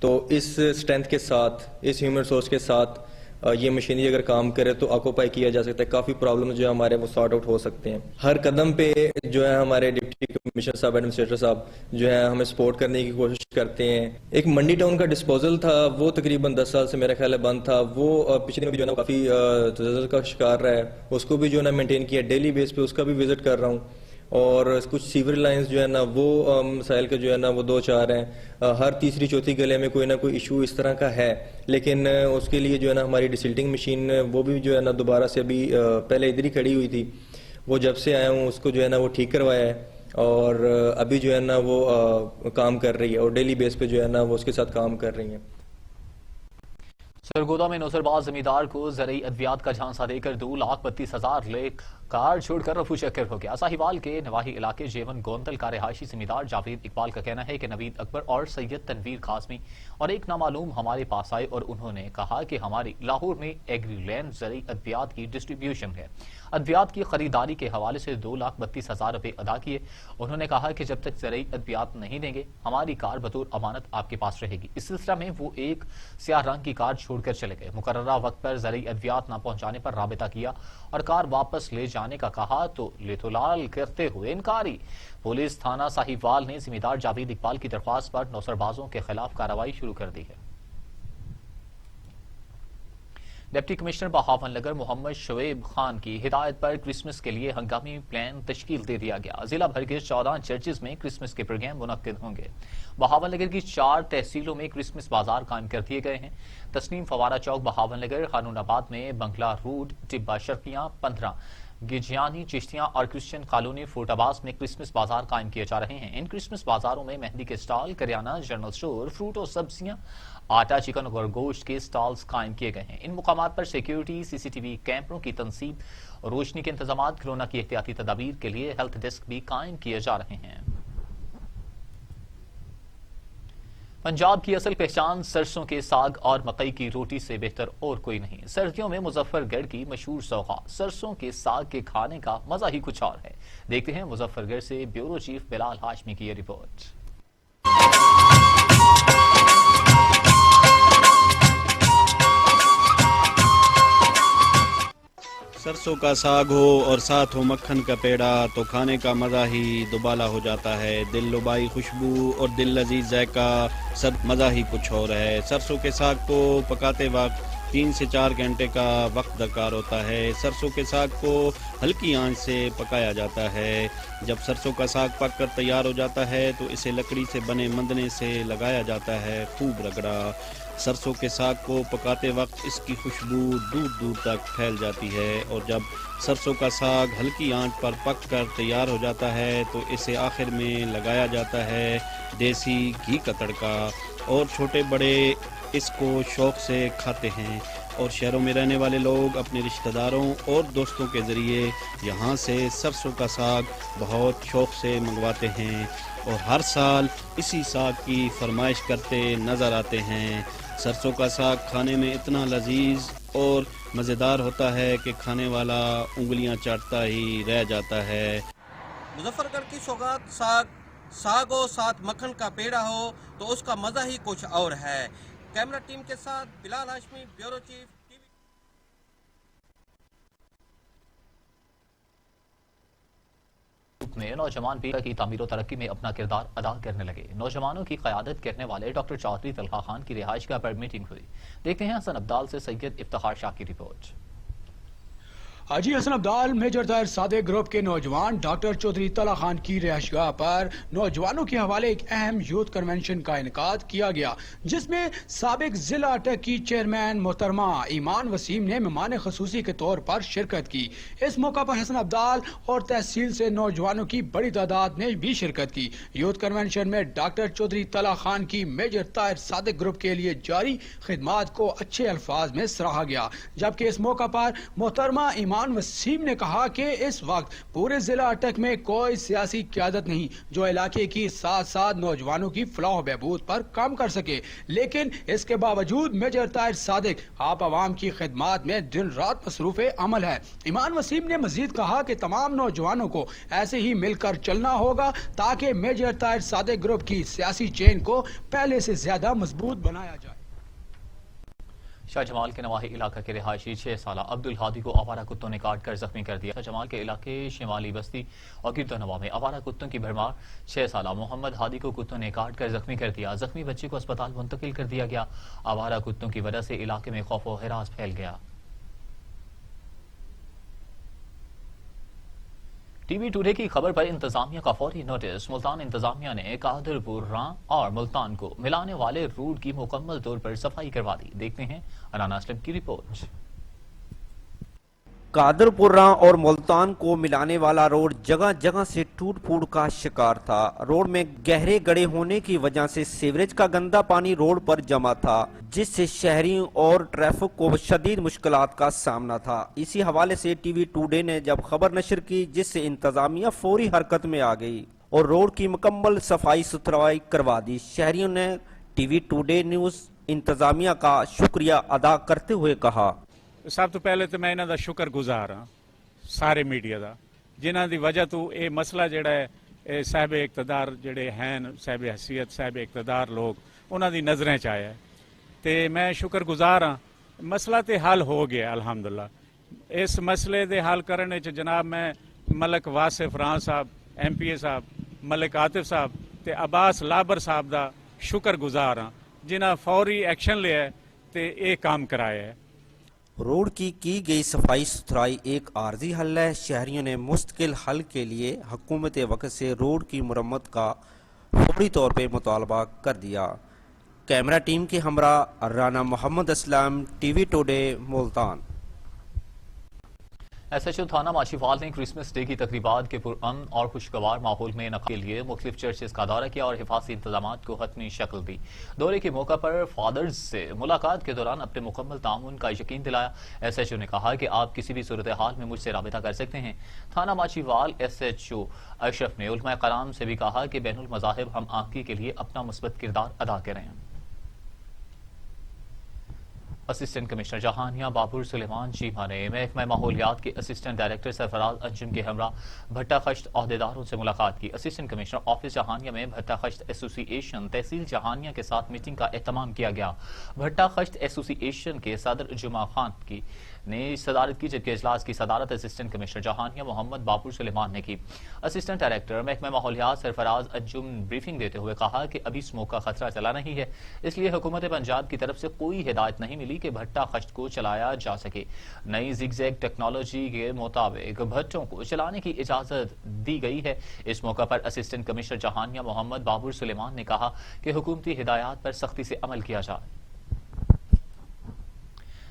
تو اس اسٹرینتھ کے ساتھ، اس ہیومن ریسورس کے ساتھ یہ مشینری اگر کام کرے تو آکوپائی کیا جا سکتا ہے. کافی پرابلم جو ہے ہمارے وہ سارٹ آؤٹ ہو سکتے ہیں. ہر قدم پہ جو ہے ہمارے ڈپٹی کمشنر صاحب، ایڈمنسٹریٹر صاحب جو ہے ہمیں سپورٹ کرنے کی کوشش کرتے ہیں. ایک منڈی ٹاؤن کا ڈسپوزل تھا، وہ تقریباً 10 سال سے میرا خیال ہے بند تھا. وہ پچھلے دنوں بھی جو ہے نا کافی تزلزل کا شکار رہا ہے. اس کو بھی جو ہے نا مینٹین کیا ڈیلی بیس پہ، اس کا بھی وزٹ کر رہا ہوں. اور کچھ سیور لائنز جو ہے نا وہ مسائل کا جو ہے نا وہ 2-4 ہیں. ہر تیسری چوتھی گلے میں کوئی نہ کوئی ایشو اس طرح کا ہے. لیکن اس کے لیے جو ہے نا ہماری ڈسلٹنگ مشین وہ بھی جو ہے نا دوبارہ سے ابھی پہلے ادھر ہی کھڑی ہوئی تھی، وہ جب سے آیا ہوں اس کو جو ہے نا وہ ٹھیک کروایا ہے اور ابھی جو ہے نا وہ کام کر رہی ہے اور ڈیلی بیس پہ جو ہے نا وہ اس کے ساتھ کام کر رہی ہیں. سرگودا میں نوسرباز زمیندار کو زرعی ادویات کا جھانسا دے کر 2,32,000 لے کار چھوڑ کر رفو چکر ہو گیا. ساہیوال کے نواحی علاقے جیون گوندل کا رہائشی زمیندار جاوید اقبال کا کہنا ہے کہ نوید اکبر اور سید تنویر قاسمی اور ایک نامعلوم ہمارے پاس آئے اور انہوں نے کہا کہ ہماری لاہور میں ایگری لینڈ زرعی ادویات کی ڈسٹریبیوشن ہے. ادویات کی خریداری کے حوالے سے 2,32,000 روپے ادا کیے. انہوں نے کہا کہ جب تک زرعی ادویات نہیں دیں گے ہماری کار بطور امانت آپ کے پاس رہے گی. اس سلسلہ میں وہ ایک سیاہ رنگ کی کار چھوڑ کر چلے گئے. مقررہ وقت پر زرعی ادویات نہ پہنچانے پر رابطہ کیا اور کار واپس لے جانے کا کہا تو لیتولال کرتے ہوئے انکاری. پولیس تھانہ ساہیوال نے زمیندار جاوید اقبال کی درخواست پر نوسربازوں کے خلاف کارروائی شروع کر دی ہے. ڈپٹی کمشنر بہاول نگر محمد شعیب خان کی ہدایت پر کرسمس کے لیے ہنگامی پلان تشکیل دے دیا گیا. ضلع بھر کے 14 چرچز میں کرسمس کے پروگرام منعقد ہوں گے. بہاول نگر کی 4 تحصیلوں میں کرسمس بازار قائم کر دیے گئے ہیں. تسنیم فوارہ چوک بہاول نگر، قانون آباد میں بنگلہ روڈ، ٹبا شرقیاں 15، گجیانی چشتیاں اور کرسچن کالونی فورٹ عباس میں کرسمس بازار قائم کیے جا رہے ہیں. ان کرسمس بازاروں میں مہندی کے سٹال، کریانہ، جنرل سٹور، فروٹ اور سبزیاں، آٹا، چکن اور گوشت کے سٹالز قائم کیے گئے ہیں. ان مقامات پر سیکیورٹی، CCTV کیمروں کی تنصیب، روشنی کے انتظامات، کورونا کی احتیاطی تدابیر کے لیے ہیلتھ ڈیسک بھی قائم کیے جا رہے ہیں. پنجاب کی اصل پہچان سرسوں کے ساگ اور مکئی کی روٹی سے بہتر اور کوئی نہیں. سردیوں میں مظفر گڑھ کی مشہور سوغات سرسوں کے ساگ کے کھانے کا مزہ ہی کچھ اور ہے. دیکھتے ہیں مظفر گڑھ سے بیورو چیف بلال ہاشمی کی یہ رپورٹ. سرسوں کا ساگ ہو اور ساتھ ہو مکھن کا پیڑا تو کھانے کا مزہ ہی دوبالا ہو جاتا ہے. دل لبائی خوشبو اور دل لذیذ ذائقہ، سب مزہ ہی کچھ اور ہے. سرسوں کے ساگ کو پکاتے وقت 3 سے 4 گھنٹے کا وقت درکار ہوتا ہے. سرسوں کے ساگ کو ہلکی آنچ سے پکایا جاتا ہے. جب سرسوں کا ساگ پک کر تیار ہو جاتا ہے تو اسے لکڑی سے بنے مندنے سے لگایا جاتا ہے. خوب رگڑا. سرسوں کے ساگ کو پکاتے وقت اس کی خوشبو دور دور تک پھیل جاتی ہے اور جب سرسوں کا ساگ ہلکی آنچ پر پک کر تیار ہو جاتا ہے تو اسے آخر میں لگایا جاتا ہے دیسی گھی کا تڑکا اور چھوٹے بڑے اس کو شوق سے کھاتے ہیں. اور شہروں میں رہنے والے لوگ اپنے رشتہ داروں اور دوستوں کے ذریعے یہاں سے سرسوں کا ساگ بہت شوق سے منگواتے ہیں اور ہر سال اسی ساگ کی فرمائش کرتے نظر آتے ہیں. سرسوں کا ساگ کھانے میں اتنا لذیذ اور مزیدار ہوتا ہے کہ کھانے والا انگلیاں چاٹتا ہی رہ جاتا ہے. مظفر گڑھ کی سوغات ساگ ہو ساتھ مکھن کا پیڑا ہو تو اس کا مزہ ہی کچھ اور ہے. کیمرہ ٹیم کے ساتھ Bilal Hashmi, bureau chief T V. میں نوجوان پیڑ کی تعمیر و ترقی میں اپنا کردار ادا کرنے لگے. نوجوانوں کی قیادت کرنے والے ڈاکٹر چودھری طلحہ خان کی رہائش گاہ پر میٹنگ ہوئی. دیکھتے ہیں حسن عبدال سے سید افتخار شاہ کی رپورٹ. حاجی حسن عبدال میجر طاہر صادق گروپ کے نوجوان ڈاکٹر چودھری طلحہ خان کی رہائش گاہ پر نوجوانوں کے حوالے ایک اہم یوتھ کنونشن کا انعقاد کیا گیا جس میں سابق ضلع اٹک کی چیئرمین محترمہ ایمان وسیم نے مہمان خصوصی کے طور پر شرکت کی. اس موقع پر حسن عبدال اور تحصیل سے نوجوانوں کی بڑی تعداد نے بھی شرکت کی. یوتھ کنونشن میں ڈاکٹر چودھری طلحہ خان کی میجر طاہر صادق گروپ کے لیے جاری خدمات کو اچھے الفاظ میں سراہا گیا، جبکہ اس موقع پر محترمہ ایمان ایمان وسیم نے کہا کہ اس وقت پورے ضلع اٹک میں کوئی سیاسی قیادت نہیں جو علاقے کی ساتھ ساتھ نوجوانوں کی فلاح و بہبود پر کام کر سکے، لیکن اس کے باوجود میجر طاہر صادق آپ عوام کی خدمات میں دن رات مصروف عمل ہے۔ ایمان وسیم نے مزید کہا کہ تمام نوجوانوں کو ایسے ہی مل کر چلنا ہوگا تاکہ میجر طاہر صادق گروپ کی سیاسی چین کو پہلے سے زیادہ مضبوط بنایا جائے۔ شاہ جمال کے نواحی علاقہ کے رہائشی 6 سالہ عبدالہادی کو آوارہ کتوں نے کاٹ کر زخمی کر دیا۔ شاہ جمال کے علاقے شمالی بستی اور گردنواں میں آوارہ کتوں کی بھرمار، 6 سالہ محمد ہادی کو کتوں نے کاٹ کر زخمی کر دیا۔ زخمی بچے کو اسپتال منتقل کر دیا گیا۔ آوارہ کتوں کی وجہ سے علاقے میں خوف و ہراس پھیل گیا۔ ٹی وی ٹوڈے کی خبر پر انتظامیہ کا فوری نوٹس۔ ملتان انتظامیہ نے قادر پور راں اور ملتان کو ملانے والے روڈ کی مکمل طور پر صفائی کروا دی۔ دیکھتے ہیں انانا اسلم کی رپورٹ۔ قادر پور راں اور ملتان کو ملانے والا روڈ جگہ جگہ سے ٹوٹ پھوٹ کا شکار تھا۔ روڈ میں گہرے گڑھے ہونے کی وجہ سے سیوریج کا گندا پانی روڈ پر جمع تھا، جس سے شہریوں اور ٹریفک کو شدید مشکلات کا سامنا تھا۔ اسی حوالے سے ٹی وی ٹوڈے نے جب خبر نشر کی، جس سے انتظامیہ فوری حرکت میں آ گئی اور روڈ کی مکمل صفائی ستھرائی کروا دی۔ شہریوں نے ٹی وی ٹوڈے نیوز انتظامیہ کا شکریہ ادا کرتے ہوئے کہا، سب تو پہلے تو میں انہاں دا شکر گزار ہاں سارے میڈیا دا، جنہاں دی وجہ تو یہ مسئلہ جڑا ہے صاحب اقتدار جڑے ہیں، صاحب حیثیت صاحب اقتدار لوگ انہاں دی نظریں چ آیا ہے تے میں شکر گزار ہاں۔ مسئلہ تے حل ہو گیا الحمدللہ۔ اس مسئلے دے حل کرنے چ جناب میں ملک واصف راں صاحب، ایم پی اے صاحب، ملک عاطف صاحب تے عباس لابر صاحب دا شکر گزار ہاں، جنہاں فوری ایکشن لیا ہے تے اے کام کرایا ہے۔ روڈ کی گئی صفائی ستھرائی ایک عارضی حل ہے۔ شہریوں نے مستقل حل کے لیے حکومت وقت سے روڈ کی مرمت کا فوری طور پہ مطالبہ کر دیا۔ کیمرہ ٹیم کے ہمراہ Rana Muhammad Islam, T V today, Multan. S H O تھانہ ماشیوال نے کرسمس ڈے کی تقریبات کے پرامن اور خوشگوار ماحول میں انعقاد کے لیے مختلف چرچز کا دورہ کیا اور حفاظتی انتظامات کو حتمی شکل دی۔ دورے کے موقع پر فادرز سے ملاقات کے دوران اپنے مکمل تعاون کا یقین دلایا۔ ایس ایچ او نے کہا کہ آپ کسی بھی صورتحال میں مجھ سے رابطہ کر سکتے ہیں۔ تھانہ ماشیوال ایس ایچ او اشرف نے علماء کرام سے بھی کہا کہ بین المذاہب ہم آہنگی کے لیے اپنا مثبت کردار ادا کریں۔ اسسٹنٹ کمشنر جہانیہ بابر سلیمان چیمہ نے محکمہ ماحولیات کے اسسٹنٹ ڈائریکٹر سرفراز انجم کے ہمراہ بھٹہ خشت عہدیداروں سے ملاقات کی۔ اسسٹنٹ کمشنر آفس جہانیہ میں بھٹہ خشت ایسوسی ایشن تحصیل جہانیہ کے ساتھ میٹنگ کا اہتمام کیا گیا۔ بھٹہ خشت ایسوسی ایشن کے صدر جمعہ خان کی نے صدارت کی، جبکہ اجلاس کی صدارت اسسٹنٹ کمشنر جہانیہ محمد بابر سلیمان نے کی۔ اسسٹنٹ ڈائریکٹر محکمہ ماحولیات سرفراز انجم بریفنگ دیتے ہوئے کہا کہ ابھی اسموک کا خطرہ چلا نہیں ہے، اس لیے حکومت پنجاب کی طرف سے کوئی ہدایت نہیں ملی کہ بھٹہ خشت کو چلایا جا سکے۔ نئی زگ زیگ ٹیکنالوجی کے مطابق بھٹوں کو چلانے کی اجازت دی گئی ہے۔ اس موقع پر اسسٹنٹ کمشنر جہانیہ محمد بابر سلیمان نے کہا کہ حکومتی ہدایات پر سختی سے عمل کیا جائے۔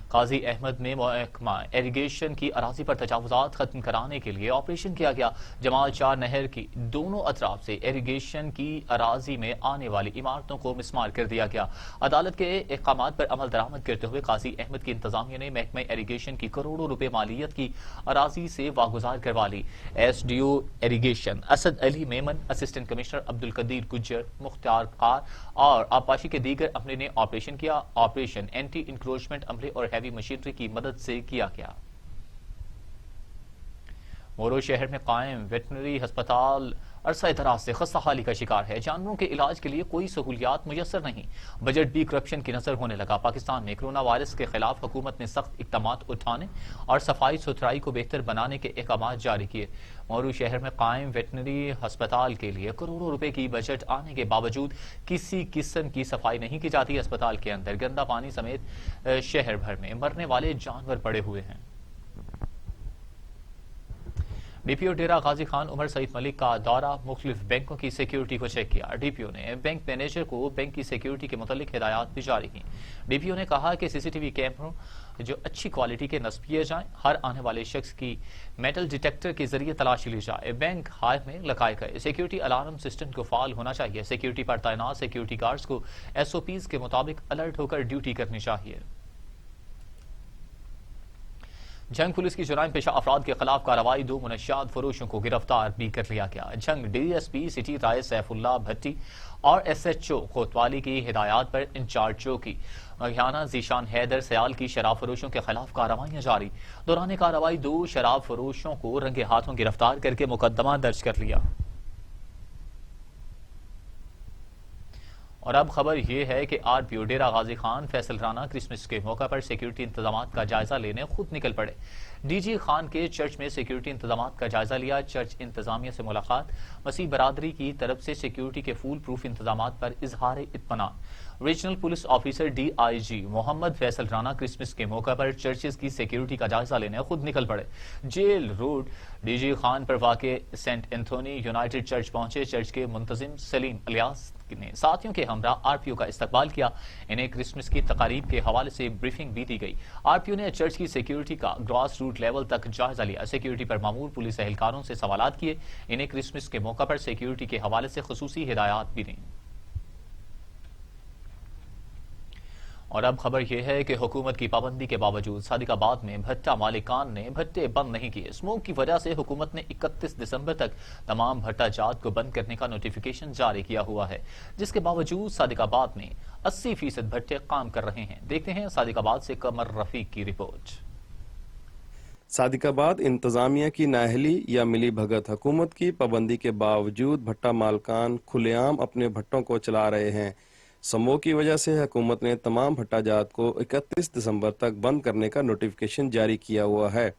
قاضی احمد میں محکمہ ایریگیشن کی اراضی پر تجاوزات ختم کرانے کے لیے آپریشن کیا گیا۔ جمال چار نہر کی دونوں اطراف سے ایریگیشن کی اراضی میں آنے والی عمارتوں کو مسمار کر دیا گیا۔ عدالت کے احکامات پر عمل درآمد کرتے ہوئے قاضی احمد کی انتظامیہ نے محکمہ ایریگیشن کی کروڑوں روپے مالیت کی اراضی سے واگزار کروا لی۔ S D O irrigation Asad Ali Memon, assistant commissioner Abdulqadeer Gujjar, Mukhtar قار اور آبپاشی کے دیگر عملے نے آپریشن کیا۔ آپریشن اینٹی انکروچمنٹ عملے اور ہیوی مشینری کی مدد سے کیا گیا۔ مورو شہر میں قائم ویٹنری ہسپتال عرصہ دراز سے خستہ حالی کا شکار ہے۔ جانوروں کے علاج کے لیے کوئی سہولیات میسر نہیں، بجٹ بھی کرپشن کی نظر ہونے لگا۔ پاکستان میں کرونا وائرس کے خلاف حکومت نے سخت اقدامات اٹھانے اور صفائی ستھرائی کو بہتر بنانے کے احکامات جاری کیے۔ مورو شہر میں قائم ویٹنری ہسپتال کے لیے کروڑوں روپے کی بجٹ آنے کے باوجود کسی قسم کی صفائی نہیں کی جاتی۔ اسپتال کے اندر گندا پانی سمیت شہر بھر میں مرنے والے جانور پڑے ہوئے ہیں۔ ڈی پی او ڈیرہ غازی خان عمر سعید ملک کا دورہ مختلف بینکوں کی سیکیورٹی کو چیک کیا۔ ڈی پی او نے بینک مینیجر کو بینک کی سیکیورٹی کے متعلق ہدایات بھی جاری کی۔ ڈی پی او نے کہا کہ سی سی ٹی وی کیمروں جو اچھی کوالٹی کے نصب کیے جائیں، ہر آنے والے شخص کی میٹل ڈیٹیکٹر کے ذریعے تلاشی لی جائے، بینک ہائے میں لگائے گئے سیکیورٹی الارم سسٹم کو فعال ہونا چاہیے، سیکیورٹی پر تعینات سیکیورٹی گارڈز کو ایس او پیز کے مطابق الرٹ ہو کر ڈیوٹی کرنی چاہیے۔ جنگ پولیس کی جرائم پیشہ افراد کے خلاف کارروائی، 2 منشیات فروشوں کو گرفتار بھی کر لیا گیا۔ جنگ ڈی ایس پی سٹی رائے سیف اللہ بھٹی اور ایس ایچ او کوتوالی کی ہدایات پر انچارج چوکی ماہیانہ ذیشان حیدر سیال کی شراب فروشوں کے خلاف کارروائیاں جاری۔ دوران کارروائی 2 شراب فروشوں کو رنگے ہاتھوں گرفتار کر کے مقدمہ درج کر لیا۔ اور اب خبر یہ ہے کہ آر پی او ڈیرہ غازی خان فیصل رانا کرسمس کے موقع پر سیکیورٹی انتظامات کا جائزہ لینے خود نکل پڑے۔ ڈی جی خان کے چرچ میں سیکیورٹی انتظامات کا جائزہ لیا۔ چرچ انتظامیہ سے ملاقات، مسیح برادری کی طرف سے سیکیورٹی کے فول پروف انتظامات پر اظہار اطمینان۔ Regional police officer D I G Muhammad Faisal Rana Christmas کے موقع پر چرچز کی سیکیورٹی کا جائزہ لینے خود نکل پڑے۔ Jail road D G Khan پر واقع سینٹ اینتھونی یونائیٹڈ چرچ پہنچے۔ چرچ کے منتظم سلیم الیاس نے ساتھیوں کے ہمراہ آر پی او کا استقبال کیا۔ انہیں کرسمس کی تقاریب کے حوالے سے بریفنگ بھی دی گئی۔ آر پی او نے چرچ کی سیکیورٹی کا گراس روٹ لیول تک جائزہ لیا۔ سیکیورٹی پر مامور پولیس اہلکاروں سے سوالات کیے۔ انہیں کرسمس کے موقع پر سیکیورٹی کے حوالے سے خصوصی ہدایات بھی دیں۔ اور اب خبر یہ ہے کہ حکومت کی پابندی کے باوجود صادق آباد میں بھٹا مالکان نے بھٹے بند نہیں کیے۔ اسموک کی وجہ سے حکومت نے 31 دسمبر تک تمام بھٹا جات کو بند کرنے کا نوٹیفیکیشن جاری کیا ہوا ہے، جس کے باوجود صادق آباد میں 80% بھٹے کام کر رہے ہیں۔ دیکھتے ہیں صادق آباد سے قمر رفیق کی رپورٹ۔ صادق آباد انتظامیہ کی نااہلی یا ملی بھگت، حکومت کی پابندی کے باوجود بھٹا مالکان کھلے عام اپنے بھٹوں کو چلا رہے ہیں۔ سمو کی وجہ سے حکومت نے تمام بھٹا جات کو 31 دسمبر تک بند کرنے کا نوٹیفیکیشن جاری کیا ہوا ہے۔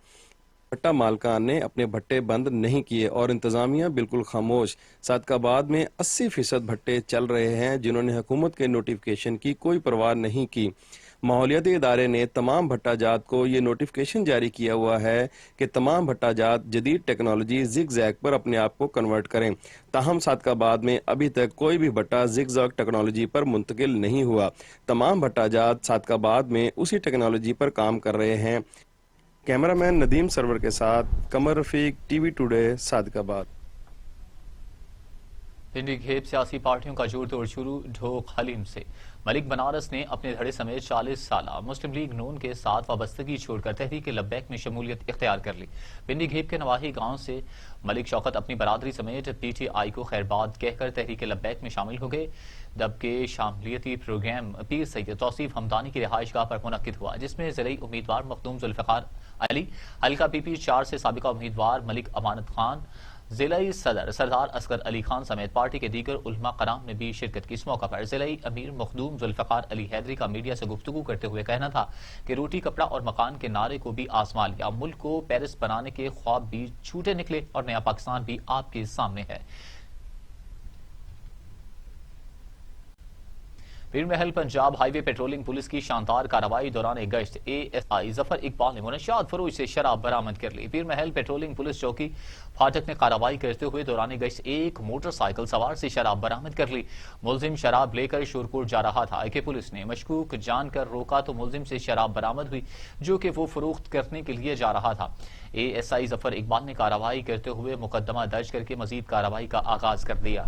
بھٹا مالکان نے اپنے بھٹے بند نہیں کیے اور انتظامیہ بالکل خاموش۔ صادق آباد میں 80% بھٹے چل رہے ہیں جنہوں نے حکومت کے نوٹیفیکیشن کی کوئی پرواہ نہیں کی۔ ماحولیاتی ادارے نے تمام بھٹا جات کو یہ نوٹیفیکیشن جاری کیا ہوا ہے کہ تمام بھٹا جات جدید ٹیکنالوجی زگ زیگ پر اپنے آپ کو کنورٹ کریں۔ تاہم صادق آباد میں ابھی تک کوئی بھی بھٹا زگ زیگ ٹیکنالوجی پر منتقل نہیں ہوا۔ تمام بھٹا جات صادق آباد میں اسی ٹیکنالوجی پر کام کر رہے ہیں۔ کیمرہ مین ندیم سرور کے ساتھ قمر رفیق، ٹی وی ٹوڈے، صادق آباد۔ پنڈی گھیپ سیاسی پارٹیوں کا جوڑ توڑ شروع، ڈھوک حلیم سے۔ ملک بنارس نے اپنے دھڑے سمیت 40 سالہ مسلم لیگ نون کے ساتھ وابستگی چھوڑ کر تحریک لبیک میں شمولیت اختیار کر لی۔ پنڈی گھیپ کے نواحی گاؤں سے ملک شوکت اپنی برادری سمیت پی ٹی آئی کو خیرباد کہہ کر تحریک لبیک میں شامل ہو گئے، جبکہ شاملیتی پروگرام پیر سید توصیف ہمدانی کی رہائش گاہ پر منعقد ہوا، جس میں ضلعی امیدوار مخدوم ذوالفقار علی، حلقہ پی پی 4 سے سابقہ امیدوار ملک امانت خان، ضلعی صدر سردار اصغر علی خان سمیت پارٹی کے دیگر علماء کرام نے بھی شرکت کی۔ اس موقع پر ضلعی امیر مخدوم ذوالفقار علی حیدری کا میڈیا سے گفتگو کرتے ہوئے کہنا تھا کہ روٹی کپڑا اور مکان کے نعرے کو بھی آزما لیا، ملک کو پیرس بنانے کے خواب بھی چھوٹے نکلے اور نیا پاکستان بھی آپ کے سامنے ہے۔ پیر محل پنجاب ہائی وے پیٹرولنگ پولیس کی شاندار کارروائی دوران گشت اے ایس آئی ظفر اقبال نے منشیات فروش سے شراب برآمد کر لی۔ پیر محل پیٹرولنگ پولیس چوکی پھاٹک نے کارروائی کرتے ہوئے دوران گشت ایک موٹر سائیکل سوار سے شراب برآمد کر لی۔ ملزم شراب لے کر شورپور جا رہا تھا کہ پولیس نے مشکوک جان کر روکا تو ملزم سے شراب برآمد ہوئی جو کہ وہ فروخت کرنے کے لیے جا رہا تھا۔ اے ایس آئی ظفر اقبال نے کارروائی کرتے ہوئے مقدمہ درج کر کے مزید کارروائی کا آغاز کر دیا۔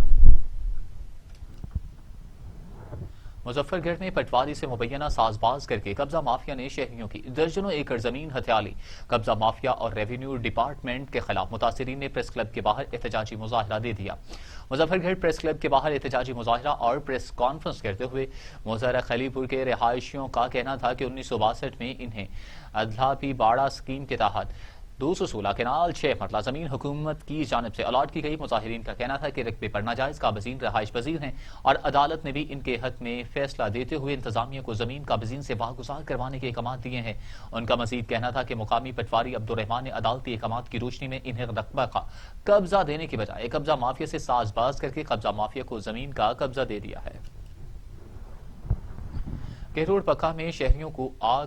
مظفر گڑھ میں پٹواری سے مبینہ ساز باز کر کے قبضہ مافیا نے شہریوں کی درجنوں ایکڑ زمین ہتھیا لی۔ قبضہ مافیا اور ریونیو ڈپارٹمنٹ کے خلاف متاثرین نے پریس کلب کے باہر احتجاجی مظاہرہ دے دیا۔ مظفر گڑھ پریس کلب کے باہر احتجاجی مظاہرہ اور پریس کانفرنس کرتے ہوئے مظاہرہ خلی پور کے رہائشیوں کا کہنا تھا کہ 1962 میں انہیں ادھلاپی باڑہ اسکیم کے تحت 216 کنال 6 مرلہ زمین حکومت کی جانب سے الاٹ کی گئی۔ مظاہرین کا کہنا تھا کہ رقبے پر ناجائز قابضین رہائش پذیر ہیں اور عدالت نے بھی ان کے حق میں فیصلہ دیتے ہوئے انتظامیہ کو زمین قابضین سے واگزار کروانے کے احکامات دیے ہیں۔ ان کا مزید کہنا تھا کہ مقامی پٹواری عبدالرحمان نے عدالتی احکامات کی روشنی میں انہیں رقبہ کا قبضہ دینے کے بجائے قبضہ مافیا سے ساز باز کر کے قبضہ مافیا کو زمین کا قبضہ دے دیا ہے۔ کہروڑ پکا میں شہریوں کو آگ